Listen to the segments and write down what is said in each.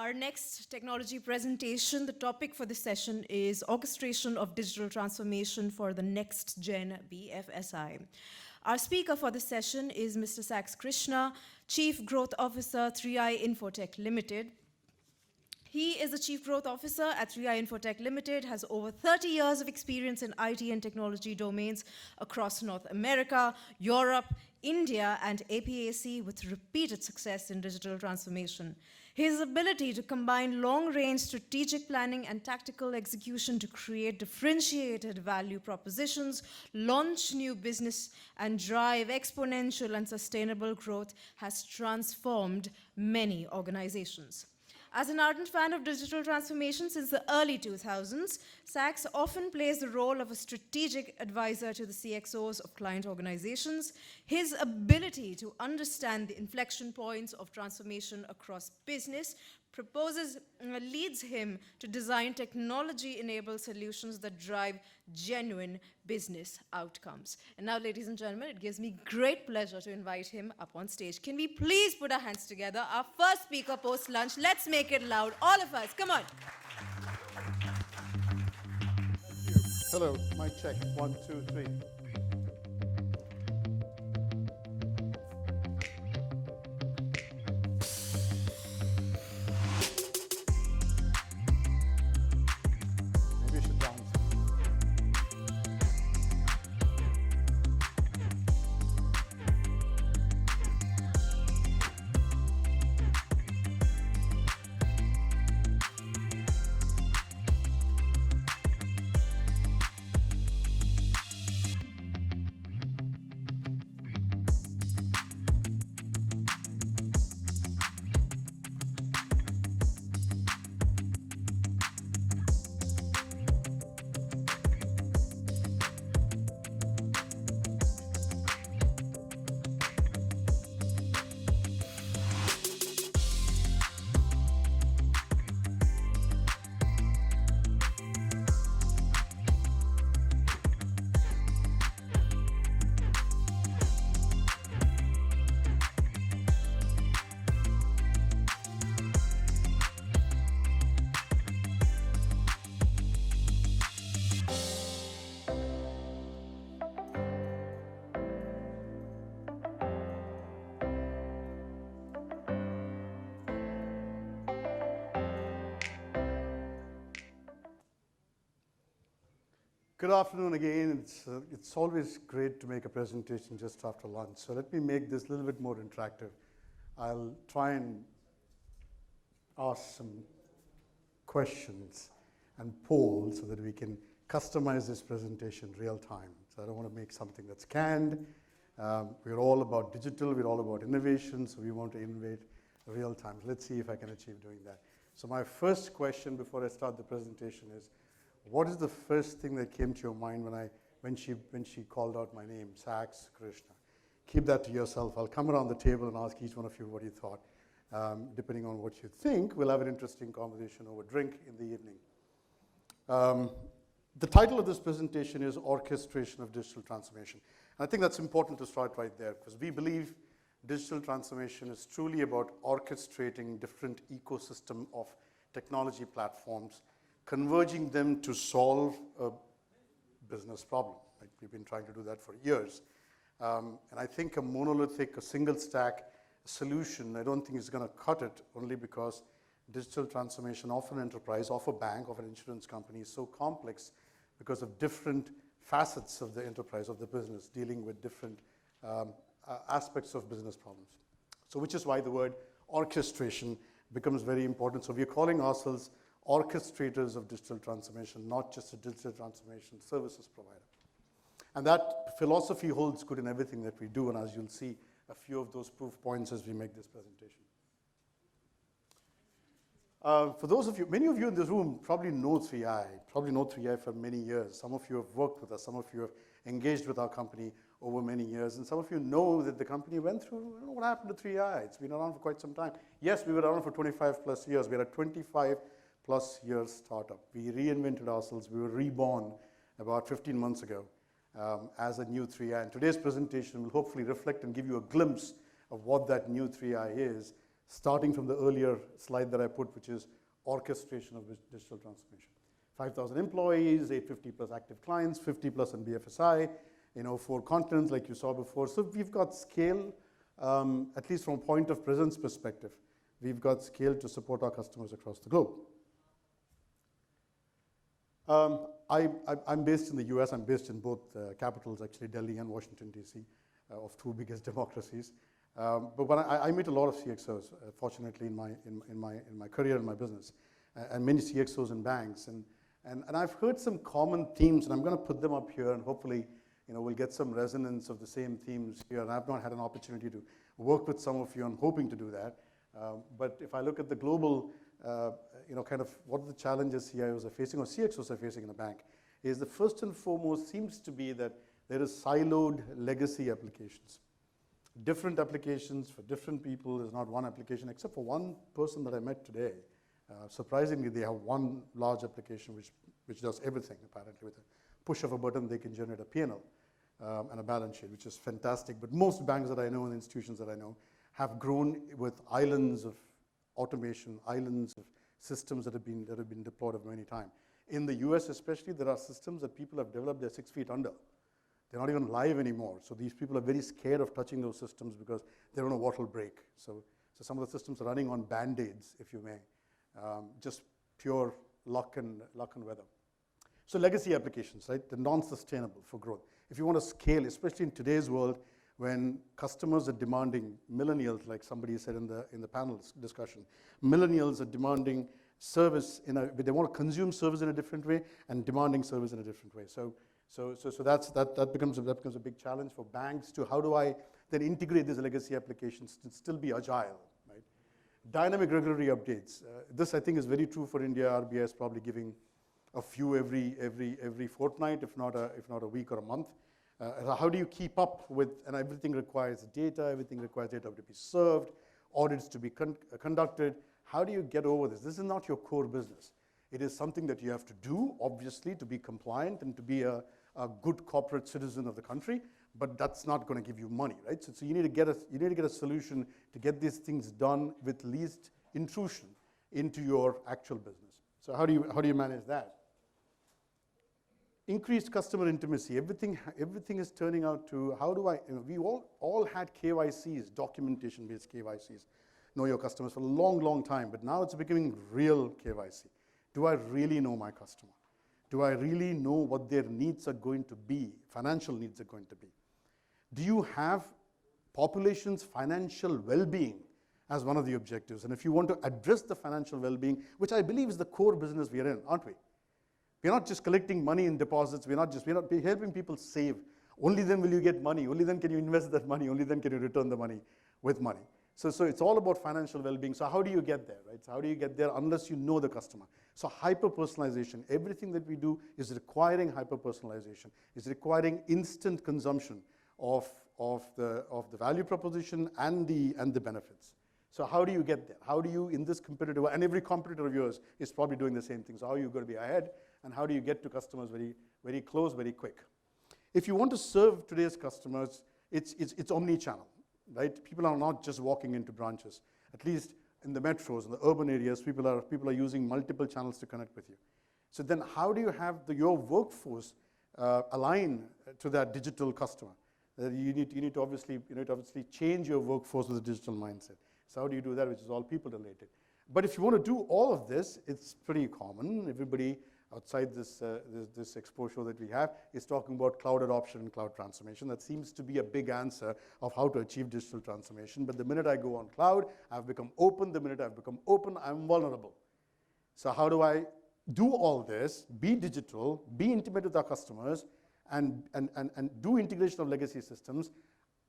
Our next technology presentation, the topic for this session is Orchestration of Digital Transformation for the Next Gen BFSI. Our speaker for this session is Mr. Saks Krishna, Chief Growth Officer, 3i Infotech Limited. He is the Chief Growth Officer at 3i Infotech Limited, has over 30 years of experience in IT and technology domains across North America, Europe, India, and APAC with repeated success in digital transformation. His ability to combine long-range strategic planning and tactical execution to create differentiated value propositions, launch new business, and drive exponential and sustainable growth has transformed many organizations. As an ardent fan of digital transformation since the early 2000s, Saks often plays the role of a strategic advisor to the CXOs of client organizations. His ability to understand the inflection points of transformation across business leads him to design technology-enabled solutions that drive genuine business outcomes. And now, ladies and gentlemen, it gives me great pleasure to invite him up on stage. Can we please put our hands together? Our first speaker post-lunch. Let's make it loud. All of us, come on. Thank you. Hello, mic check. 1, 2, 3. Good afternoon again. It's always great to make a presentation just after lunch. So let me make this a little bit more interactive. I'll try and ask some questions and polls so that we can customize this presentation real time. So I don't want to make something that's canned. We're all about digital. We're all about innovation. So we want to innovate real time. Let's see if I can achieve doing that. So my first question before I start the presentation is, what is the first thing that came to your mind when she called out my name, Saks Krishna? Keep that to yourself. I'll come around the table and ask each one of you what you thought. Depending on what you think, we'll have an interesting conversation over drink in the evening. The title of this presentation is Orchestration of Digital Transformation. And I think that's important to start right there because we believe digital transformation is truly about orchestrating different ecosystem of technology platforms, converging them to solve a business problem. Right? We've been trying to do that for years. And I think a monolithic, a single stack solution, I don't think is going to cut it only because digital transformation of an enterprise, of a bank, of an insurance company is so complex because of different facets of the enterprise, of the business, dealing with different aspects of business problems. So which is why the word orchestration becomes very important. So we're calling ourselves orchestrators of digital transformation, not just a digital transformation services provider. And that philosophy holds good in everything that we do, and as you'll see, a few of those proof points as we make this presentation. For those of you, many of you in this room probably know 3i for many years. Some of you have worked with us, some of you have engaged with our company over many years, and some of you know that the company went through, what happened to 3i? It's been around for quite some time. Yes, we were around for 25 plus years. We're a 25 plus years startup. We reinvented ourselves. We were reborn about 15 months ago as a new 3i. And today's presentation will hopefully reflect and give you a glimpse of what that new 3i is starting from the earlier slide that I put, which is orchestration of digital transformation. 5,000 employees, 850 plus active clients, 50 plus in BFSI, 4 continents like you saw before. So we've got scale, at least from a point of presence perspective. We've got scale to support our customers across the globe. I'm based in the US. I'm based in both capitals, actually, Delhi and Washington, D.C., of 2 biggest democracies. But when I meet a lot of CXOs, fortunately, in my career and my business, and many CXOs in banks. And I've heard some common themes, and I'm going to put them up here, and hopefully, we'll get some resonance of the same themes here. And I've not had an opportunity to work with some of you. I'm hoping to do that. But if I look at the global, kind of what the challenges CIOs are facing or CXOs are facing in a bank, is the first and foremost seems to be that there is siloed legacy applications. Different applications for different people. There's not one application, except for one person that I met today. Surprisingly, they have one large application which does everything, apparently. With a push of a button, they can generate a P&L and a balance sheet, which is fantastic. But most banks that I know and institutions that I know have grown with islands of automation, islands of systems that have been deployed over many times. In the US especially, there are systems that people have developed, they're 6 feet under. They're not even live anymore. So these people are very scared of touching those systems because they don't know what will break. So some of the systems are running on Band-Aids, if you may, just pure luck and weather. So legacy applications, right? They're non-sustainable for growth. If you want to scale, especially in today's world, when customers are demanding, millennials, like somebody said in the panel discussion, millennials are demanding service they want to consume service in a different way and demanding service in a different way. So that becomes a big challenge for banks to how do I then integrate these legacy applications to still be agile, right? Dynamic regulatory updates. This I think is very true for India. RBI is probably giving a few every fortnight, if not a week or a month. How do you keep up with, and everything requires data to be served, audits to be conducted. How do you get over this? This is not your core business. It is something that you have to do, obviously, to be compliant and to be a good corporate citizen of the country, but that's not going to give you money, right? So you need to get a solution to get these things done with least intrusion into your actual business. So how do you manage that? Increased customer intimacy. Everything is turning out to how do I, we all had KYCs, documentation-based KYCs, know your customers for a long, long time, but now it's becoming real KYC. Do I really know my customer? Do I really know what their needs are going to be, financial needs are going to be? Do you have population's financial well-being as one of the objectives? And if you want to address the financial well-being, which I believe is the core business we are in, aren't we? We're not just collecting money in deposits. We're not helping people save. Only then will you get money. Only then can you invest that money. Only then can you return the money with money. So it's all about financial well-being. So how do you get there, right? So how do you get there unless you know the customer? So hyper-personalization. Everything that we do is requiring hyper-personalization. Is requiring instant consumption of the value proposition and the benefits. So how do you get there? How do you, in this competitive, and every competitor of yours is probably doing the same thing. So how are you going to be ahead? And how do you get to customers very, very close, very quick? If you want to serve today's customers, it's omni-channel, right? People are not just walking into branches. At least in the metros, in the urban areas, people are using multiple channels to connect with you. So then how do you have your workforce align to that digital customer? You need to obviously change your workforce with a digital mindset. So how do you do that, which is all people related? But if you want to do all of this, it's pretty common. Everybody outside this expo show that we have is talking about cloud adoption and cloud transformation. That seems to be a big answer of how to achieve digital transformation. But the minute I go on cloud, I've become open. The minute I've become open, I'm vulnerable. So how do I do all this, be digital, be intimate with our customers, and do integration of legacy systems,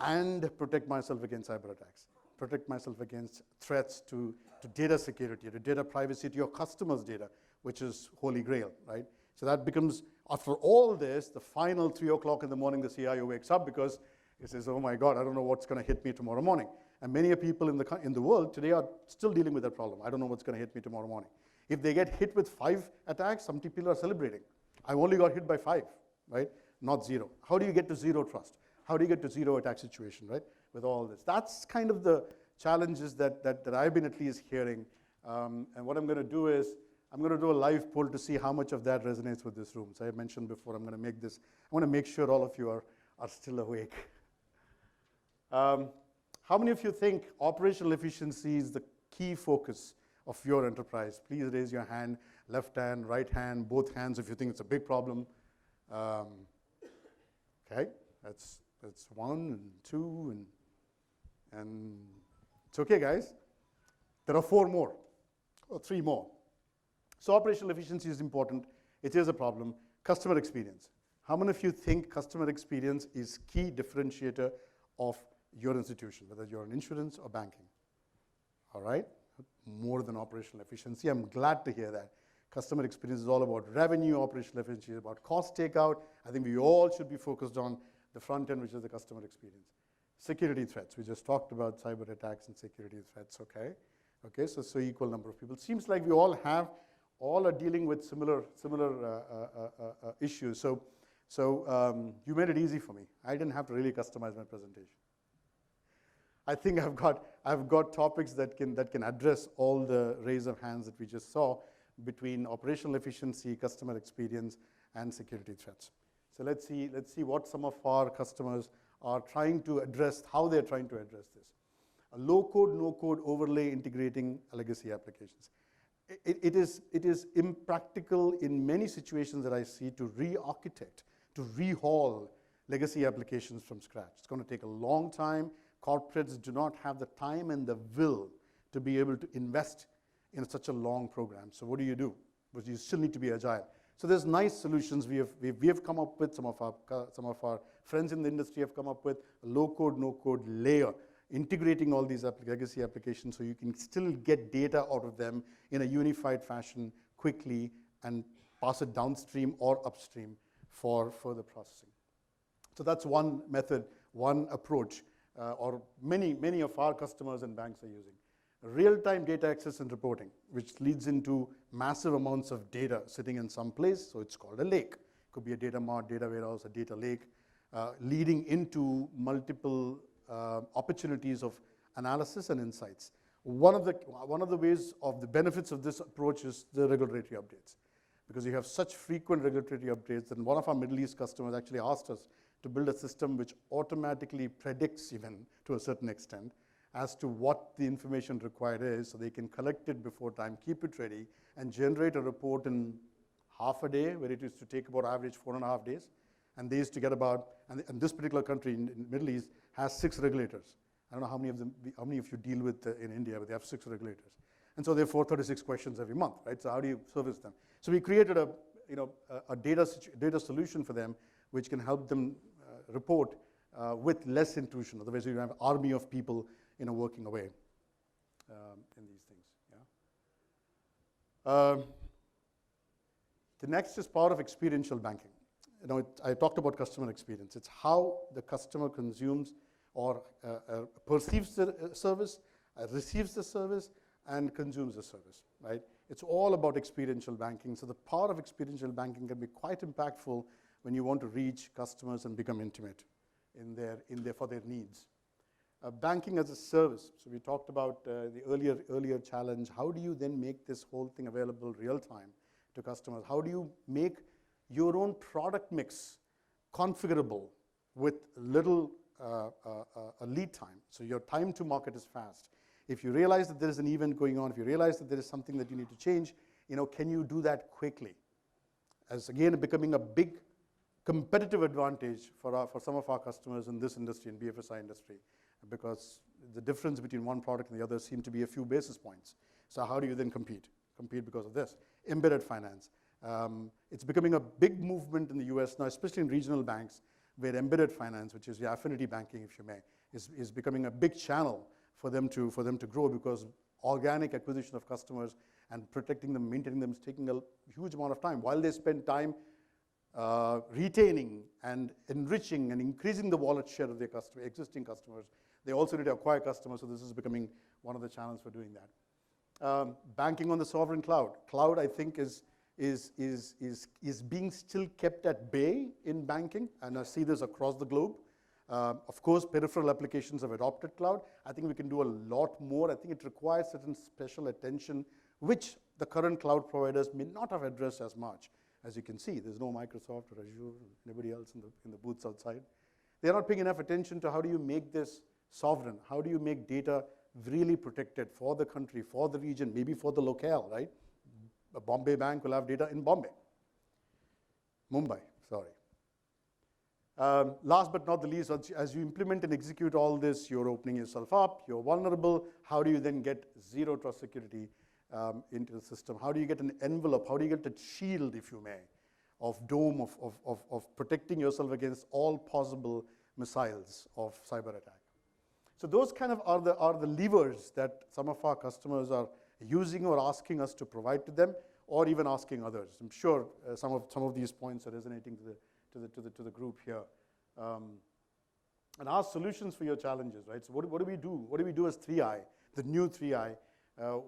and protect myself against cyber attacks, protect myself against threats to data security, to data privacy, to your customers' data, which is holy grail, right? So that becomes, after all this, the final 3 o'clock in the morning, the CIO wakes up because he says, oh my God, I don't know what's going to hit me tomorrow morning. And many people in the world today are still dealing with that problem. I don't know what's going to hit me tomorrow morning. If they get hit with 5 attacks, some people are celebrating. I've only got hit by 5, right? Not 0. How do you get to zero trust? How do you get to zero attack situation, right? With all this. That's kind of the challenges that I've been at least hearing. And what I'm going to do is, I'm going to do a live poll to see how much of that resonates with this room. So I mentioned before, I'm going to make sure all of you are still awake. How many of you think operational efficiency is the key focus of your enterprise? Please raise your hand, left hand, right hand, both hands if you think it's a big problem. Okay, that's one and two, and it's okay, guys. There are 4 more, or 3 more. So operational efficiency is important. It is a problem. Customer experience. How many of you think customer experience is key differentiator of your institution, whether you're in insurance or banking? All right, more than operational efficiency. I'm glad to hear that. Customer experience is all about revenue, operational efficiency is about cost takeout. I think we all should be focused on the front end, which is the customer experience. Security threats. We just talked about cyber attacks and security threats, okay? Okay, so equal number of people. Seems like we all are dealing with similar issues. So you made it easy for me. I didn't have to really customize my presentation. I think I've got topics that can address all the raise of hands that we just saw between operational efficiency, customer experience, and security threats. So let's see what some of our customers are trying to address, how they're trying to address this. A low-code, no-code overlay integrating legacy applications. It is impractical in many situations that I see to re-architect, to rehaul legacy applications from scratch. It's going to take a long time. Corporates do not have the time and the will to be able to invest in such a long program. So what do? Because you still need to be agile. So there's nice solutions we have come up with. Some of our friends in the industry have come up with a low-code, no-code layer, integrating all these legacy applications so you can still get data out of them in a unified fashion quickly and pass it downstream or upstream for further processing. So that's one method, one approach, or many of our customers and banks are using. Real-time data access and reporting, which leads into massive amounts of data sitting in some place, so it's called a lake. It could be a data mart, data warehouse, a data lake, leading into multiple opportunities of analysis and insights. One of the ways of the benefits of this approach is the regulatory updates. Because you have such frequent regulatory updates, and one of our Middle East customers actually asked us to build a system which automatically predicts, even to a certain extent, as to what the information required is, so they can collect it before time, keep it ready, and generate a report in half a day, where it used to take about average 4.5 days. And they used to get about, and this particular country in the Middle East has 6 regulators. I don't know how many of you deal with in India, but they have 6 regulators. And so they have 436 questions every month, right? So how do you service them? So we created a data solution for them, which can help them report with less intrusion. Otherwise, you have an army of people working away in these things. Yeah. The next is power of experiential banking. I talked about customer experience. It's how the customer consumes or perceives the service, receives the service, and consumes the service, right? It's all about experiential banking. So the power of experiential banking can be quite impactful when you want to reach customers and become intimate for their needs. Banking as a service. So we talked about the earlier challenge. How do you then make this whole thing available real time to customers? How do you make your own product mix configurable with little lead time, so your time to market is fast? If you realize that there is an event going on, if you realize that there is something that you need to change, can you do that quickly? As again, becoming a big competitive advantage for some of our customers in this industry, in BFSI industry, because the difference between one product and the other seem to be a few basis points. So how do you then compete? Compete because of this. Embedded finance. It's becoming a big movement in the US now, especially in regional banks, where embedded finance, which is the affinity banking, if you may, is becoming a big channel for them to grow, because organic acquisition of customers and protecting them, maintaining them is taking a huge amount of time. While they spend time retaining and enriching and increasing the wallet share of their existing customers, they also need to acquire customers, so this is becoming one of the channels for doing that. Banking on the sovereign cloud. Cloud, I think, is being still kept at bay in banking, and I see this across the globe. Of course, peripheral applications have adopted cloud. I think we can do a lot more. I think it requires certain special attention, which the current cloud providers may not have addressed as much. As you can see, there's no Microsoft or Azure, anybody else in the booths outside. They're not paying enough attention to how do you make this sovereign? How do you make data really protected for the country, for the region, maybe for the locale, right? A Bombay bank will have data in Bombay. Mumbai, sorry. Last but not the least, as you implement and execute all this, you're opening yourself up, you're vulnerable. How do you then get zero trust security into the system? How do you get an envelope? How do you get a shield, if you may, of dome, of protecting yourself against all possible missiles of cyber attack? So those kind of are the levers that some of our customers are using or asking us to provide to them, or even asking others. I'm sure some of these points are resonating to the group here. And our solutions for your challenges, right? So what do we do? What do we do as 3I, the new 3I,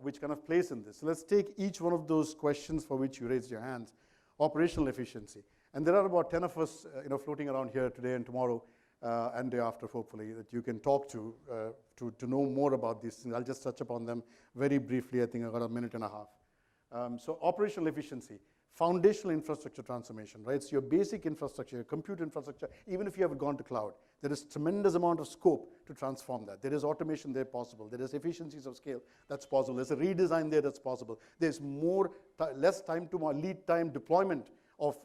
which kind of plays in this? So let's take each one of those questions for which you raised your hands. Operational efficiency. And there are about 10 of us floating around here today and tomorrow and day after, hopefully, that you can talk to know more about these things. I'll just touch upon them very briefly. I think I've got a minute and a half. So operational efficiency, foundational infrastructure transformation, right? So your basic infrastructure, your compute infrastructure, even if you haven't gone to cloud, there is tremendous amount of scope to transform that. There is automation there possible. There is efficiencies of scale that's possible. There's a redesign there that's possible. There's less time to lead time deployment of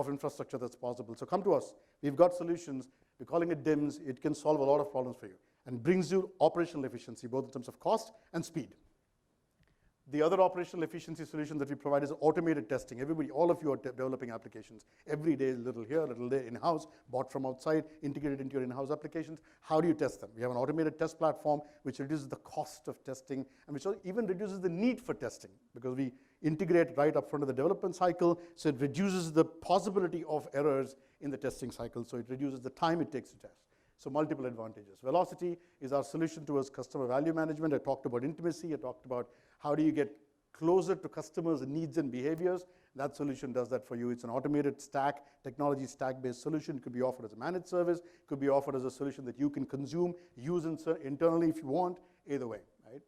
infrastructure that's possible. So come to us. We've got solutions. We're calling it DIMS. It can solve a lot of problems for you and brings you operational efficiency, both in terms of cost and speed. The other operational efficiency solution that we provide is automated testing. Everybody, all of you are developing applications. Every day, a little here, a little there, in-house, bought from outside, integrated into your in-house applications. How do you test them? We have an automated test platform which reduces the cost of testing and which even reduces the need for testing because we integrate right up front of the development cycle, so it reduces the possibility of errors in the testing cycle, so it reduces the time it takes to test. So multiple advantages. Velocity is our solution towards customer value management. I talked about intimacy. I talked about how do you get closer to customers' needs and behaviors. That solution does that for you. It's an automated stack, technology stack-based solution. It could be offered as a managed service. It could be offered as a solution that you can consume, use internally if you want, either way, right?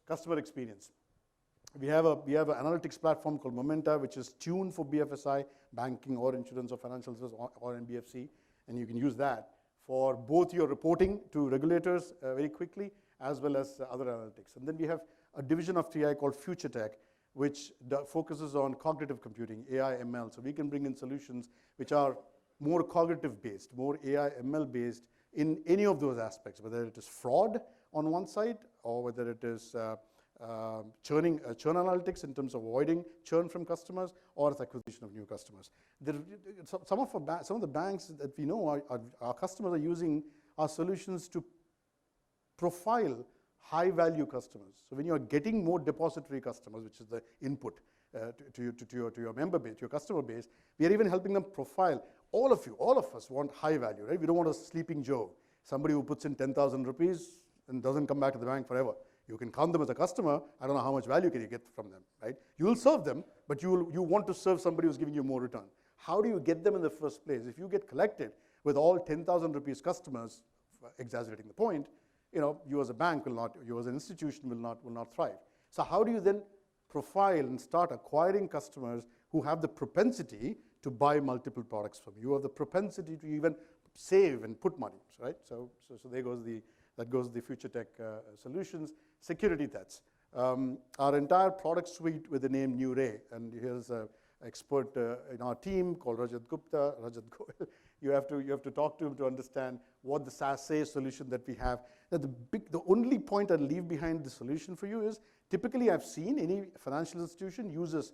Customer experience. We have an analytics platform called Momenta, which is tuned for BFSI, banking or insurance or financial services or NBFC, and you can use that for both your reporting to regulators very quickly, as well as other analytics. And then we have a division of TI called FutureTech, which focuses on cognitive computing, AI, ML. So we can bring in solutions which are more cognitive-based, more AI, ML-based in any of those aspects, whether it is fraud on one side or whether it is churn analytics in terms of avoiding churn from customers or its acquisition of new customers. Some of the banks that we know, our customers are using our solutions to profile high-value customers. So when you are getting more depository customers, which is the input to your member base, your customer base, we are even helping them profile. All of us want high value, right? We don't want a sleeping Joe, somebody who puts in 10,000 rupees and doesn't come back to the bank forever. You can count them as a customer. I don't know how much value can you get from them, right? You will serve them, but you want to serve somebody who's giving you more return. How do you get them in the first place? If you get collected with all 10,000 rupees customers, exaggerating the point, you as a bank will not, you as an institution will not thrive. So how do you then profile and start acquiring customers who have the propensity to buy multiple products from you, or the propensity to even save and put money, right? So there goes the FutureTech solutions. Security threats. Our entire product suite with the name New Ray, and here's an expert in our team called Rajat Goel. You have to talk to him to understand what the SaaS solution that we have. That the only point I'd leave behind the solution for you is, typically I've seen any financial institution uses,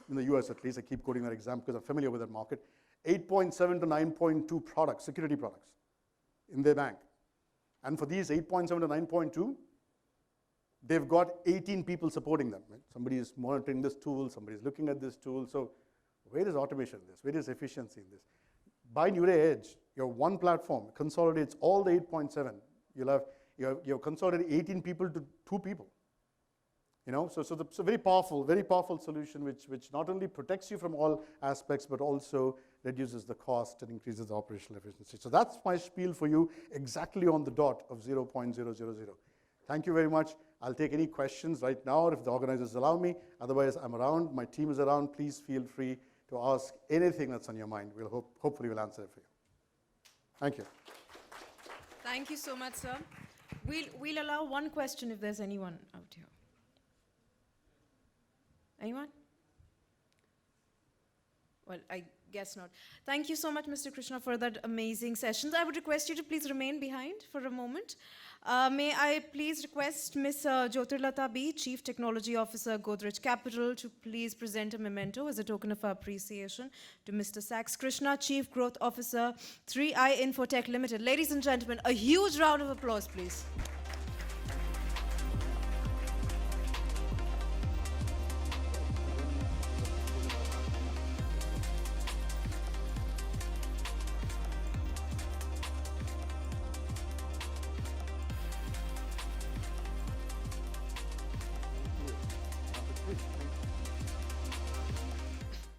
in the US at least, I keep quoting that example because I'm familiar with that market, 8.7 to 9.2 products, security products in their bank. And for these 8.7 to 9.2, they've got 18 people supporting them. Right? Somebody is monitoring this tool, somebody is looking at this tool. So where is automation in this? Where is efficiency in this? By New Ray Edge, your one platform consolidates all the 8.7. You've consolidated 18 people to 2 people. So it's a very powerful solution which not only protects you from all aspects, but also reduces the cost and increases the operational efficiency. So that's my spiel for you, exactly on the dot of 0.000. Thank you very much. I'll take any questions right now if the organizers allow me. Otherwise, I'm around. My team is around. Please feel free to ask anything that's on your mind. Hopefully we'll answer it for you. Thank you. Thank you so much, sir. We'll allow one question if there's anyone out here. Anyone? Well, I guess not. Thank you so much, Mr. Krishna, for that amazing session. I would request you to please remain behind for a moment. May I please request Ms. Jyotirlata B., Chief Technology Officer, Godrej Capital, to please present a memento as a token of our appreciation to Mr. Sachs Krishna, Chief Growth Officer, 3i Infotech Limited. Ladies and gentlemen, a huge round of applause, please.